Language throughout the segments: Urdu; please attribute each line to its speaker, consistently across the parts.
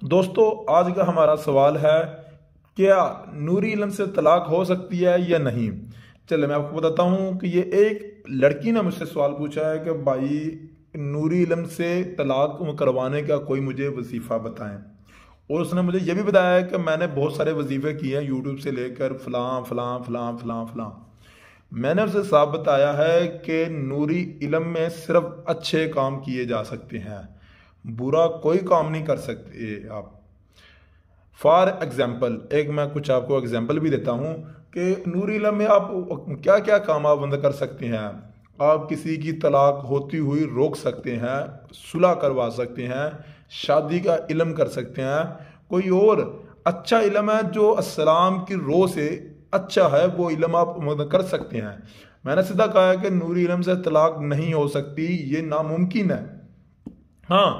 Speaker 1: دوستو آج کا ہمارا سوال ہے کیا نوری علم سے طلاق ہو سکتی ہے یا نہیں؟ چلے میں آپ کو بتاتا ہوں کہ یہ ایک لڑکی نے مجھ سے سوال پوچھا ہے کہ بھائی نوری علم سے طلاق کروانے کا کوئی مجھے وظیفہ بتائیں، اور اس نے مجھے یہ بھی بتایا ہے کہ میں نے بہت سارے وظیفے کیے ہیں یوٹیوب سے لے کر فلاں فلاں فلاں فلاں فلاں۔ میں نے اسے صاف بتایا ہے کہ نوری علم میں صرف اچھے کام کیے جا سکتے ہیں، برا کوئی کام نہیں کر سکتے آپ۔ فار ایگزامپل ایک میں کچھ آپ کو ایگزامپل بھی دیتا ہوں کہ نوری علم میں آپ کیا کیا کام آپ بند کر سکتے ہیں۔ آپ کسی کی طلاق ہوتی ہوئی روک سکتے ہیں، صلح کروا سکتے ہیں، شادی کا علم کر سکتے ہیں، کوئی اور اچھا علم ہے جو اسلام کی روح سے اچھا ہے وہ علم آپ کر سکتے ہیں۔ میں نے سیدھا کہا ہے کہ نوری علم سے طلاق نہیں ہو سکتی، یہ ناممکن ہے۔ ہاں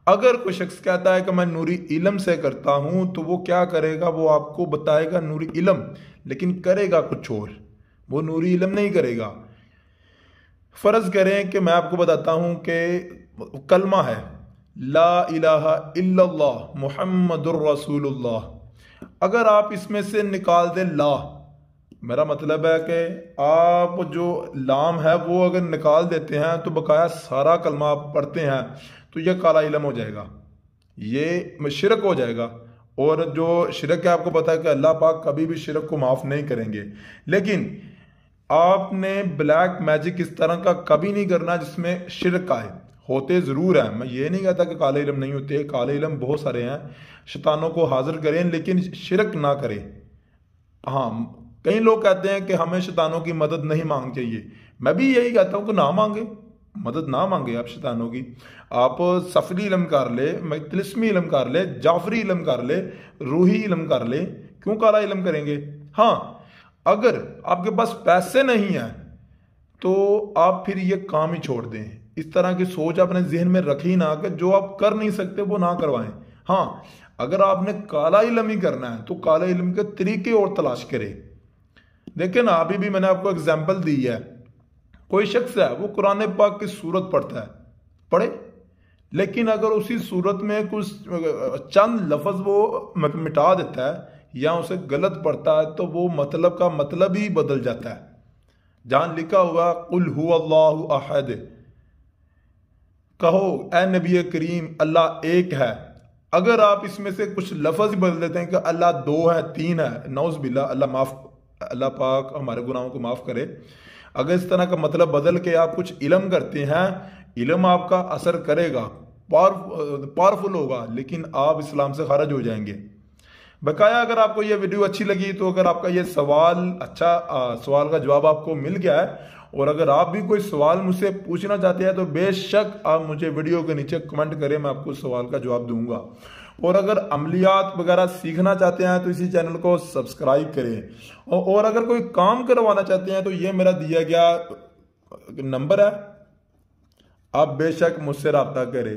Speaker 1: اگر کوئی شخص کہتا ہے کہ میں نوری علم سے کرتا ہوں تو وہ کیا کرے گا، وہ آپ کو بتائے گا نوری علم، لیکن کرے گا کچھ اور، وہ نوری علم نہیں کرے گا۔ فرض کریں کہ میں آپ کو بتاتا ہوں کہ کلمہ ہے لا الہ الا اللہ محمد الرسول اللہ، اگر آپ اس میں سے نکال دیں لا، میرا مطلب ہے کہ آپ جو لام ہے وہ اگر نکال دیتے ہیں تو بقایا سارا کلمہ آپ پڑھتے ہیں تو یہ کالا علم ہو جائے گا، یہ شرک ہو جائے گا۔ اور جو شرک ہے آپ کو پتا ہے کہ اللہ پاک کبھی بھی شرک کو معاف نہیں کریں گے، لیکن آپ نے بلیک میجک اس طرح کا کبھی نہیں کرنا جس میں شرک آئے۔ ہوتے ضرور ہیں، میں یہ نہیں کہتا کہ کالے علم نہیں ہوتے، کالے علم بہت سارے ہیں، شیطانوں کو حاضر کریں لیکن شرک نہ کریں۔ ہاں کئی لوگ کہتے ہیں کہ ہمیں شیطانوں کی مدد نہیں مانگنی چاہیے، میں بھی یہی کہتا ہوں کہ نہ مانگے، مدد نہ مانگے آپ شیطانوں کی۔ آپ سفری علم کر لے، طلسمی علم کر لے، جعفری علم کر لے، روحی علم کر لے، کیوں کالا علم کریں گے؟ ہاں اگر آپ کے پاس پیسے نہیں ہیں تو آپ پھر یہ کام ہی چھوڑ دیں، اس طرح کی سوچ اپنے ذہن میں رکھی نہ کہ جو آپ کر نہیں سکتے وہ نہ کروائیں۔ ہاں اگر آپ نے کالا علم ہی کرنا ہے تو کالا علم کے طریقے اور تلاش کرے۔ دیکھیں نا ابھی بھی میں نے آپ کو اگزامپل دی ہے، کوئی شخص ہے وہ قرآن پاک کی سورت پڑھتا ہے، پڑھے، لیکن اگر اسی سورت میں کچھ چند لفظ وہ مٹا دیتا ہے یا اسے غلط پڑھتا ہے تو وہ مطلب کا مطلب ہی بدل جاتا ہے۔ جہاں لکھا ہوا قل هو اللہ احد، کہو اے نبی کریم اللہ ایک ہے، اگر آپ اس میں سے کچھ لفظ ہی بدل دیتے ہیں کہ اللہ دو ہے، تین ہے، نعوذ باللہ، اللہ پاک ہمارے گناہوں کو معاف کرے، اگر اس طرح کا مطلب بدل کے آپ کچھ علم کرتے ہیں، علم آپ کا اثر کرے گا، پاورفل ہوگا، لیکن آپ اسلام سے خارج ہو جائیں گے۔ بقایا اگر آپ کو یہ ویڈیو اچھی لگی تو اگر آپ کا یہ سوال سوال کا جواب آپ کو مل گیا ہے، اور اگر آپ بھی کوئی سوال مجھ سے پوچھنا چاہتے ہیں تو بے شک آپ مجھے ویڈیو کے نیچے کمنٹ کریں، میں آپ کو سوال کا جواب دوں گا۔ اور اگر عملیات وغیرہ سیکھنا چاہتے ہیں تو اسی چینل کو سبسکرائب کریں، اور اگر کوئی کام کروانا چاہتے ہیں تو یہ میرا دیا گیا نمبر ہے، آپ بے شک مجھ سے رابطہ کریں۔